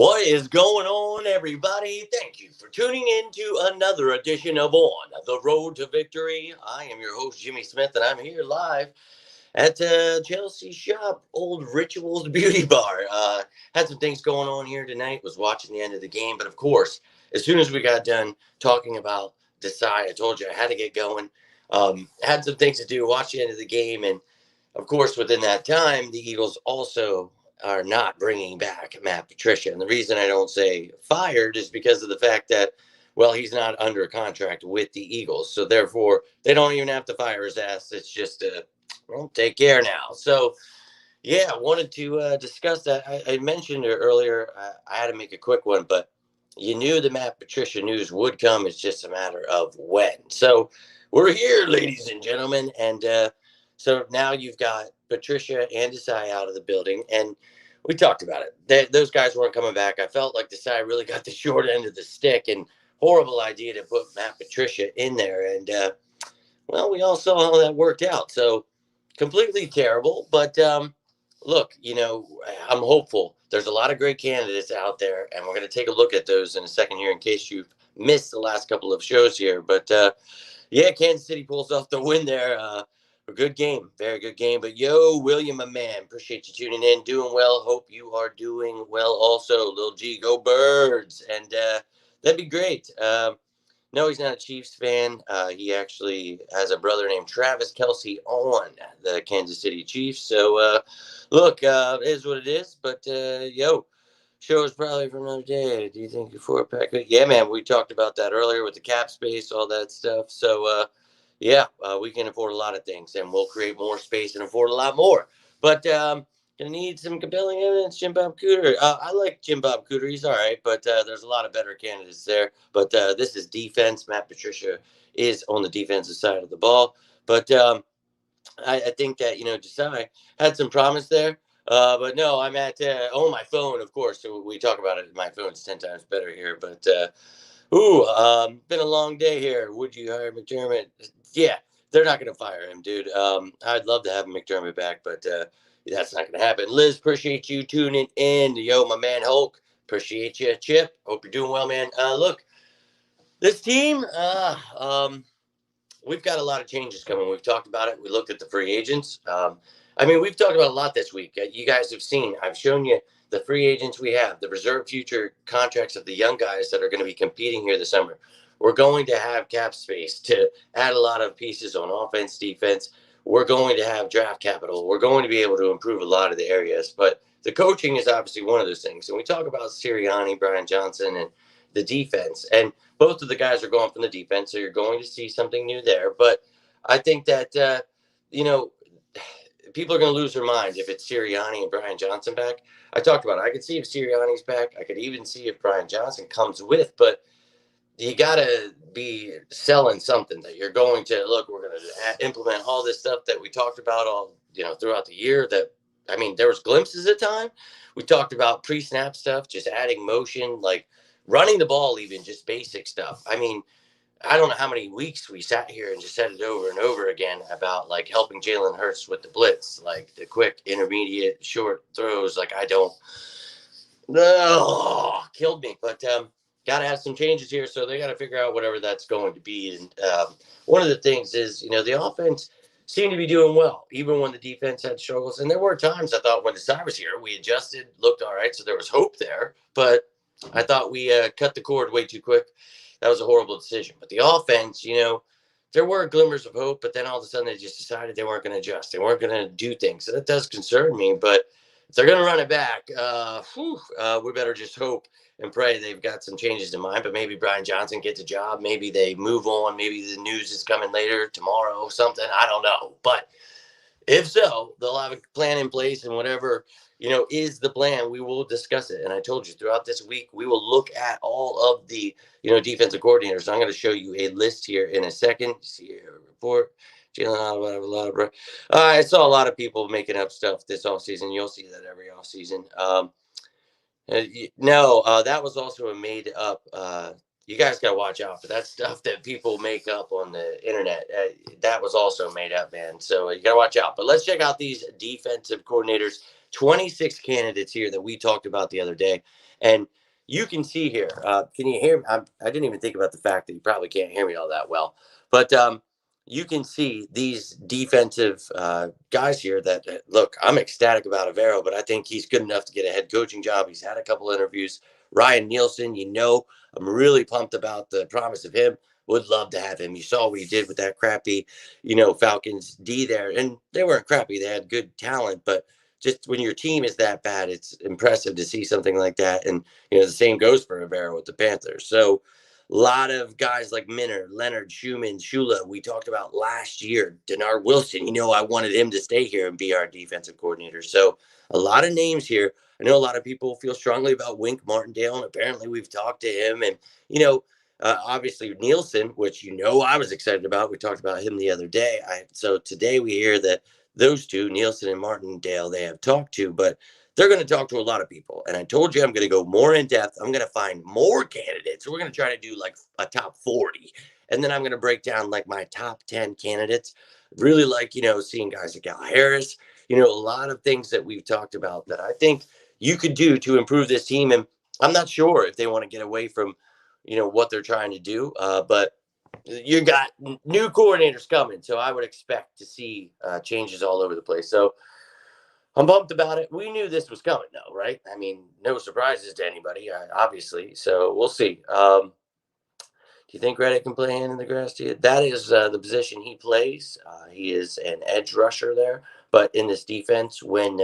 What is going on, everybody? Thank you for tuning in to another edition of On the Road to Victory. I am your host, Jimmy Smith, and I'm here live at Chelsea Shop, Old Rituals Beauty Bar. Had some things going on here tonight, was watching the end of the game, but of course, as soon as we got done talking about Desai, I told you I had to get going. Had some things to do, watch the end of the game, and of course, within that time, the Eagles also are not bringing back Matt Patricia. And the reason I don't say fired is because of the fact that, well, he's not under contract with the Eagles. So therefore, they don't even have to fire his ass. It's just, well, take care now. So, yeah, I wanted to discuss that. I mentioned it earlier. I had to make a quick one, but you knew the Matt Patricia news would come. It's just a matter of when. So we're here, ladies and gentlemen. And so now you've got Patricia and Desai out of the building. And we talked about it. Those guys weren't coming back. I felt like Desai really got the short end of the stick, and horrible idea to put Matt Patricia in there. And, well, we all saw how that worked out. So completely terrible. But, look, I'm hopeful. There's a lot of great candidates out there, and we're going to take a look at those in a second here in case you've missed the last couple of shows here. But, yeah, Kansas City pulls off the win there. A good game, very good game. But, yo, William, my man, appreciate you tuning in. Doing well. Hope you are doing well also. Lil G, go Birds. And that'd be great. No, he's not a Chiefs fan. He actually has a brother named Travis Kelce on the Kansas City Chiefs. So, look, it is what it is. But, yo, show is probably for another day. Do you think your 4-pack? Yeah, man, we talked about that earlier with the cap space, all that stuff. So, yeah, we can afford a lot of things, and we'll create more space and afford a lot more. But gonna need some compelling evidence. Jim Bob Cooter. I like Jim Bob Cooter. He's all right, but there's a lot of better candidates there. But this is defense. Matt Patricia is on the defensive side of the ball. But I think that Desai had some promise there. But no, I'm at on my phone, of course. So we talk about it. My phone's 10 times better here. But been a long day here. Would you hire McDermott? Yeah, they're not going to fire him, dude. I'd love to have McDermott back, but that's not going to happen. Liz, appreciate you tuning in. Yo, my man Hulk, appreciate you. Chip, hope you're doing well, man. Look, this team, we've got a lot of changes coming. We've talked about it. We looked at the free agents. We've talked about a lot this week. You guys have seen. I've shown you the free agents we have, the reserve future contracts of the young guys that are going to be competing here this summer. We're going to have cap space to add a lot of pieces on offense, defense. We're going to have draft capital. We're going to be able to improve a lot of the areas. But the coaching is obviously one of those things. And we talk about Sirianni, Brian Johnson, and the defense. And both of the guys are going from the defense, so you're going to see something new there. But I think that, people are going to lose their mind if it's Sirianni and Brian Johnson back. I talked about it. I could see if Sirianni's back. I could even see if Brian Johnson comes with, but you got to be selling something that you're going to look. We're going to implement all this stuff that we talked about all throughout the year. There was glimpses at time. We talked about pre-snap stuff, just adding motion, like running the ball, even just basic stuff. I don't know how many weeks we sat here and just said it over and over again about like helping Jalen Hurts with the blitz, like the quick, intermediate, short throws. Like killed me. But got to have some changes here, so they got to figure out whatever that's going to be. And one of the things is, the offense seemed to be doing well, even when the defense had struggles. And there were times I thought when Desai was here, we adjusted, looked all right, so there was hope there. But I thought we cut the cord way too quick. That was a horrible decision. But the offense, there were glimmers of hope, but then all of a sudden they just decided they weren't going to adjust. They weren't going to do things. So that does concern me. But if they're going to run it back, we better just hope and pray they've got some changes in mind. But maybe Brian Johnson gets a job. Maybe they move on. Maybe the news is coming later, tomorrow, something. I don't know. But if so, they'll have a plan in place, and whatever is the plan, we will discuss it. And I told you throughout this week, we will look at all of the, defensive coordinators. I'm going to show you a list here in a second. See here, report. I saw a lot of people making up stuff this offseason. You'll see that every offseason. That was also a made up. You guys got to watch out for that stuff that people make up on the internet. That was also made up, man. So you got to watch out. But let's check out these defensive coordinators 26 candidates here that we talked about the other day. And you can see here, can you hear me? I didn't even think about the fact that you probably can't hear me all that well. But you can see these defensive guys here that, look, I'm ecstatic about Avero, but I think he's good enough to get a head coaching job. He's had a couple interviews. Ryan Nielsen, I'm really pumped about the promise of him. Would love to have him. You saw what he did with that crappy, Falcons D there. And they weren't crappy. They had good talent. But just when your team is that bad, it's impressive to see something like that. And, the same goes for Avero with the Panthers. So a lot of guys like Minner, Leonard, Schumann, Shula, we talked about last year. Denard Wilson, I wanted him to stay here and be our defensive coordinator. So a lot of names here. I know a lot of people feel strongly about Wink Martindale, and apparently we've talked to him. And, obviously Nielsen, which I was excited about. We talked about him the other day. So today we hear that those two, Nielsen and Martindale, they have talked to, but they're going to talk to a lot of people. And I told you I'm going to go more in depth. I'm going to find more candidates. So we're going to try to do like a top 40. And then I'm going to break down like my top 10 candidates. Really like, seeing guys like Al Harris, a lot of things that we've talked about that I think you could do to improve this team. And I'm not sure if they want to get away from, what they're trying to do. But you got new coordinators coming. So I would expect to see changes all over the place. So I'm pumped about it. We knew this was coming, though, right? I mean, no surprises to anybody, obviously. So we'll see. Do you think Reddick can play hand in the grass to you? That is the position he plays. He is an edge rusher there. But in this defense, when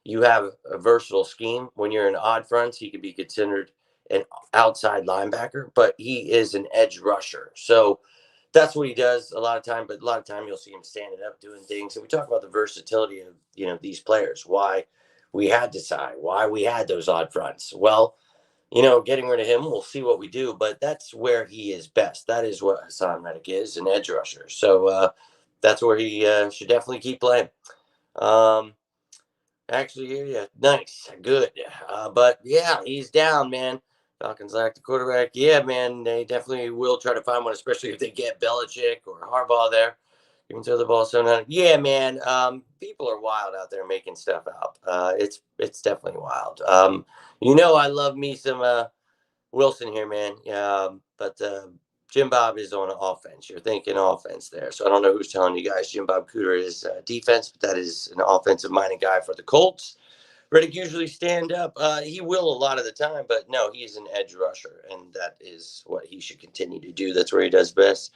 you have a versatile scheme, when you're in odd fronts, he could be considered an outside linebacker, but he is an edge rusher. So that's what he does a lot of time. But a lot of time you'll see him standing up doing things. And we talk about the versatility of these players. Why we had Desai, why we had those odd fronts. Well, getting rid of him, we'll see what we do. But that's where he is best. That is what Hassan Reddick is, an edge rusher. So that's where he should definitely keep playing. Actually, yeah, nice, good. But yeah, he's down, man. Falcons lack the quarterback. Yeah, man, they definitely will try to find one, especially if they get Belichick or Harbaugh there. You can throw the ball so yeah, man. People are wild out there making stuff up. It's definitely wild. I love me some Wilson here, man. But Jim Bob is on offense. You're thinking offense there. So I don't know who's telling you guys Jim Bob Cooter is defense, but that is an offensive-minded guy for the Colts. Reddick usually stand up. He will a lot of the time, but no, he's an edge rusher, and that is what he should continue to do. That's where he does best.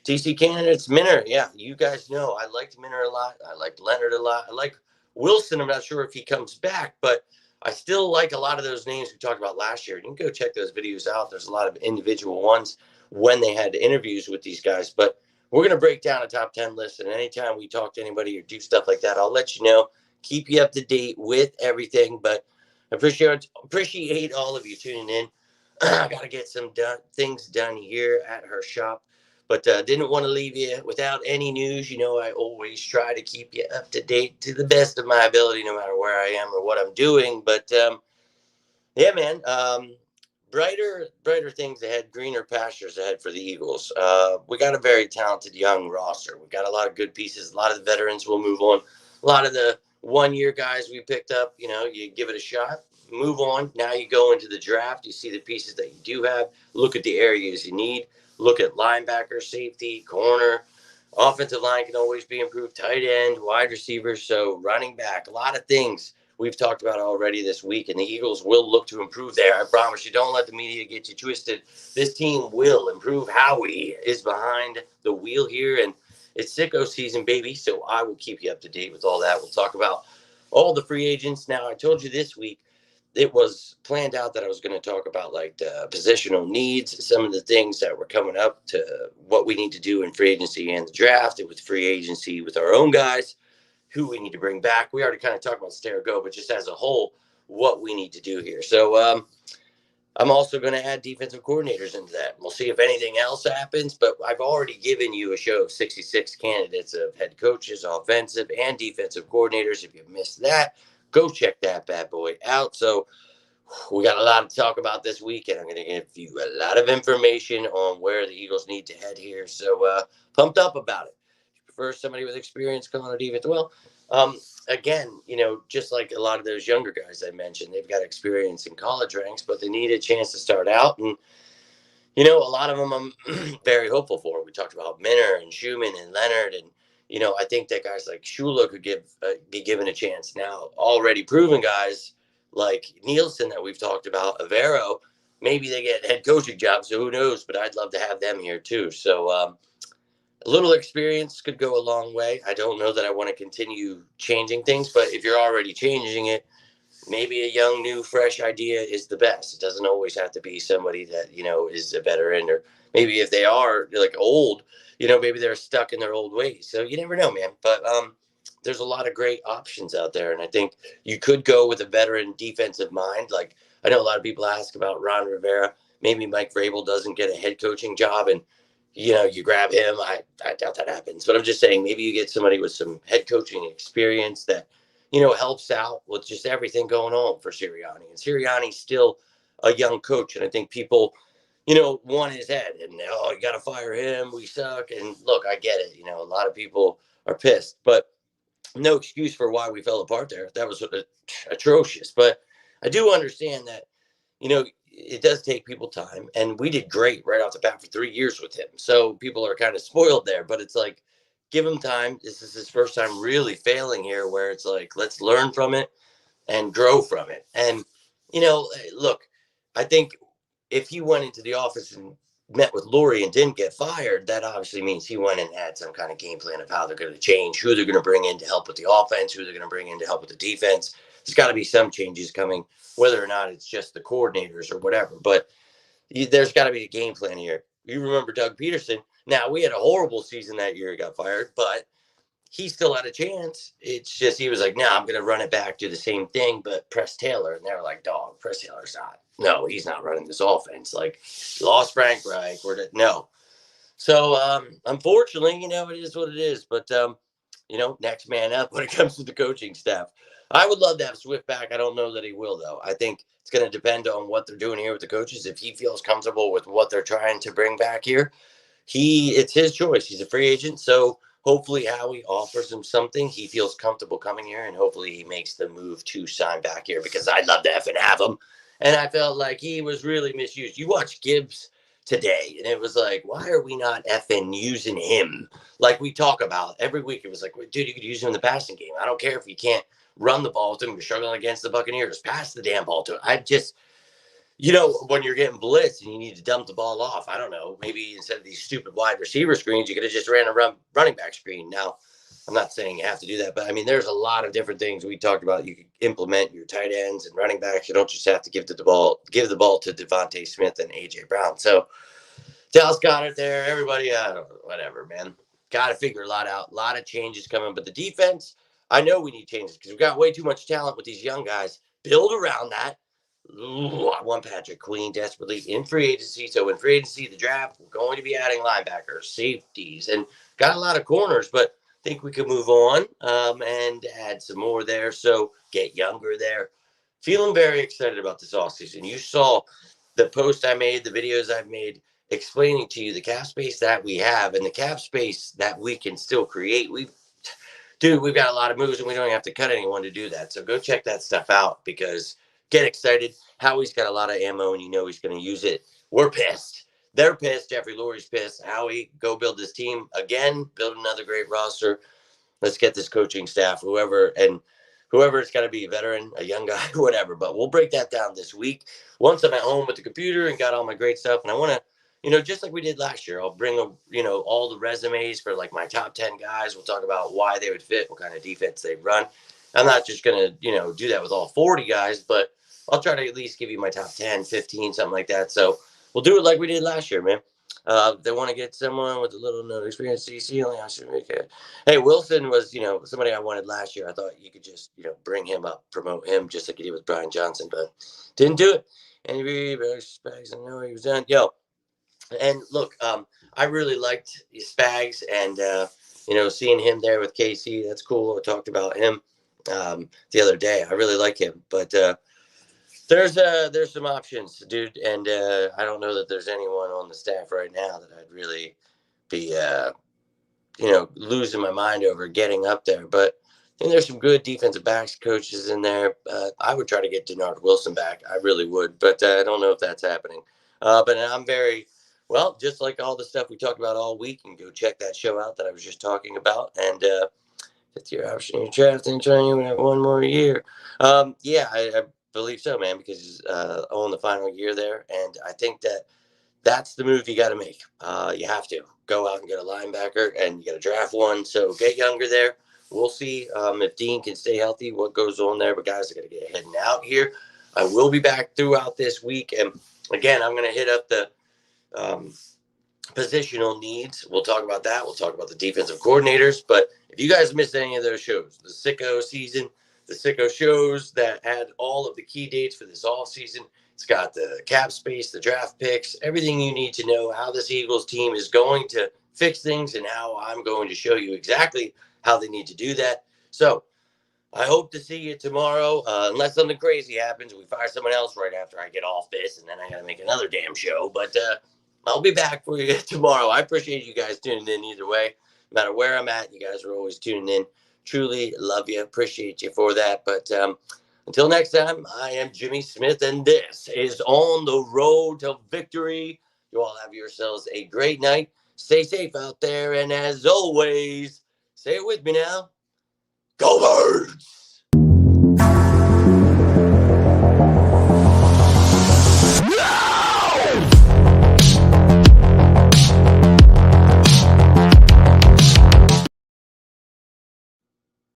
TC candidates, Minner. Yeah, you guys know I liked Minner a lot. I liked Leonard a lot. I like Wilson. I'm not sure if he comes back, but I still like a lot of those names we talked about last year. You can go check those videos out. There's a lot of individual ones when they had interviews with these guys. But we're going to break down a top 10 list. And anytime we talk to anybody or do stuff like that, I'll let you know. Keep you up to date with everything. But I appreciate all of you tuning in. I got to get some things done here at her shop. But didn't want to leave you without any news. I always try to keep you up to date to the best of my ability, no matter where I am or what I'm doing. But yeah, man, brighter things ahead, greener pastures ahead for the Eagles. We got a very talented young roster. We got a lot of good pieces. A lot of the veterans will move on. A lot of the one-year guys we picked up, you give it a shot, move on. Now you go into the draft. You see the pieces that you do have. Look at the areas you need. Look at linebacker, safety, corner. Offensive line can always be improved. Tight end, wide receivers. So running back, a lot of things we've talked about already this week, and the Eagles will look to improve there. I promise you. Don't let the media get you twisted. This team will improve. Howie is behind the wheel here, and it's sicko season, baby. So I will keep you up to date with all that. We'll talk about all the free agents. Now, I told you this week, it was planned out that I was going to talk about like the positional needs, some of the things that were coming up to what we need to do in free agency and the draft. It was free agency with our own guys, who we need to bring back. We already kind of talked about stay or go, but just as a whole, what we need to do here. So I'm also going to add defensive coordinators into that. We'll see if anything else happens, but I've already given you a show of 66 candidates of head coaches, offensive and defensive coordinators. If you missed that, go check that bad boy out. So we got a lot to talk about this weekend. I'm going to give you a lot of information on where the Eagles need to head here. So pumped up about it. for somebody with experience calling a defense. Well, um, again, just like a lot of those younger guys I mentioned, they've got experience in college ranks, but they need a chance to start out. And a lot of them I'm very hopeful for. We talked about Minner and Schumann and Leonard, and I think that guys like Shula could be given a chance now. Already proven guys like Nielsen that we've talked about, Avero, maybe they get head coaching jobs. So who knows? But I'd love to have them here too. So a little experience could go a long way. I don't know that I want to continue changing things, but if you're already changing it, maybe a young, new, fresh idea is the best. It doesn't always have to be somebody that, is a veteran, or maybe if they are like old, maybe they're stuck in their old ways. So you never know, man. But there's a lot of great options out there. And I think you could go with a veteran defensive mind. Like I know a lot of people ask about Ron Rivera. Maybe Mike Vrabel doesn't get a head coaching job and, you grab him. I doubt that happens. But I'm just saying maybe you get somebody with some head coaching experience that, helps out with just everything going on for Sirianni. And Sirianni's still a young coach. And I think people, want his head and, oh, you got to fire him. We suck. And look, I get it. A lot of people are pissed, but no excuse for why we fell apart there. That was atrocious. But I do understand that, it does take people time. And we did great right off the bat for 3 years with him. So people are kind of spoiled there. But it's like, give him time. This is his first time really failing here, where it's like, let's learn from it and grow from it. And, look, I think if he went into the office and met with Lori and didn't get fired, that obviously means he went and had some kind of game plan of how they're going to change, who they're going to bring in to help with the offense, who they're going to bring in to help with the defense. There's got to be some changes coming, whether or not it's just the coordinators or whatever. But there's got to be a game plan here. You remember Doug Peterson. Now, we had a horrible season that year. He got fired, but he still had a chance. It's just he was like, "No, I'm going to run it back, do the same thing, but press Taylor." And they were like, "Dog, press Taylor's not. No, he's not running this offense. Like, lost Frank Reich. No." So, unfortunately, it is what it is. But, next man up when it comes to the coaching staff. I would love to have Swift back. I don't know that he will, though. I think it's going to depend on what they're doing here with the coaches. If he feels comfortable with what they're trying to bring back here, it's his choice. He's a free agent. So hopefully Howie offers him something. He feels comfortable coming here, and hopefully he makes the move to sign back here, because I'd love to effing have him. And I felt like he was really misused. You watch Gibbs today, and it was like, why are we not effing using him? Like we talk about every week. It was like, dude, you could use him in the passing game. I don't care if you can't run the ball to him. You're struggling against the Buccaneers. Pass the damn ball to him. When you're getting blitzed and you need to dump the ball off, I don't know, maybe instead of these stupid wide receiver screens, you could have just ran a running back screen. Now, I'm not saying you have to do that, but I mean, there's a lot of different things we talked about. You could implement your tight ends and running backs. You don't just have to give the ball to Devontae Smith and AJ Brown. So Dallas Goddard there, everybody, whatever, man. Got to figure a lot out. A lot of changes coming, but the defense, I know we need changes because we've got way too much talent with these young guys. Build around that. Ooh, I want Patrick Queen desperately in free agency. So in free agency, the draft, we're going to be adding linebackers, safeties, and got a lot of corners, but I think we could move on and add some more there. So get younger there. Feeling very excited about this offseason. You saw the post I made, the videos I've made explaining to you the cap space that we have and the cap space that we can still create. We've got a lot of moves and we don't have to cut anyone to do that. So go check that stuff out, because get excited. Howie's got a lot of ammo and he's going to use it. We're pissed. They're pissed. Jeffrey Lurie's pissed. Howie, go build this team again, build another great roster. Let's get this coaching staff, whoever it's got to be, a veteran, a young guy, whatever. But we'll break that down this week once I'm at home with the computer and got all my great stuff. And I want to, just like we did last year, I'll bring, all the resumes for like my top 10 guys. We'll talk about why they would fit, what kind of defense they run. I'm not just going to, do that with all 40 guys, but I'll try to at least give you my top 10, 15, something like that. So we'll do it like we did last year, man. They want to get someone with a little no experience. CC only I should make it. Hey, Wilson was, somebody I wanted last year. I thought you could just, bring him up, promote him just like you did with Brian Johnson, but didn't do it. And Spags, I know he was done. And look, I really liked Spags, and seeing him there with KC, that's cool. I talked about him the other day. I really like him, but there's some options, dude, and I don't know that there's anyone on the staff right now that I'd really be losing my mind over getting up there. But there's some good defensive backs coaches in there. I would try to get Denard Wilson back. I really would, but I don't know if that's happening. But I'm very well, just like all the stuff we talked about all week. And go check that show out that I was just talking about. And fifth year option, you're drafting, trying to have one more year. Yeah, I believe so, man, because he's on the final year there, and I think that's the move you got to make. You have to go out and get a linebacker, and you got to draft one. So get younger there. We'll see if Dean can stay healthy, what goes on there. But guys, I got to get heading out here. I will be back throughout this week, and again, I'm going to hit up the um, positional needs. We'll talk about that. We'll talk about the defensive coordinators. But if you guys missed any of those shows, the Sicko season, the Sicko shows that had all of the key dates for this off season, it's got the cap space, the draft picks, everything you need to know how this Eagles team is going to fix things and how I'm going to show you exactly how they need to do that. So I hope to see you tomorrow, unless something crazy happens. We fire someone else right after I get off this, and then I got to make another damn show. But I'll be back for you tomorrow. I appreciate you guys tuning in either way. No matter where I'm at, you guys are always tuning in. Truly love you. Appreciate you for that. But until next time, I am Jimmy Smith, and this is On the Road to Victory. You all have yourselves a great night. Stay safe out there. And as always, say it with me now. Go Birds!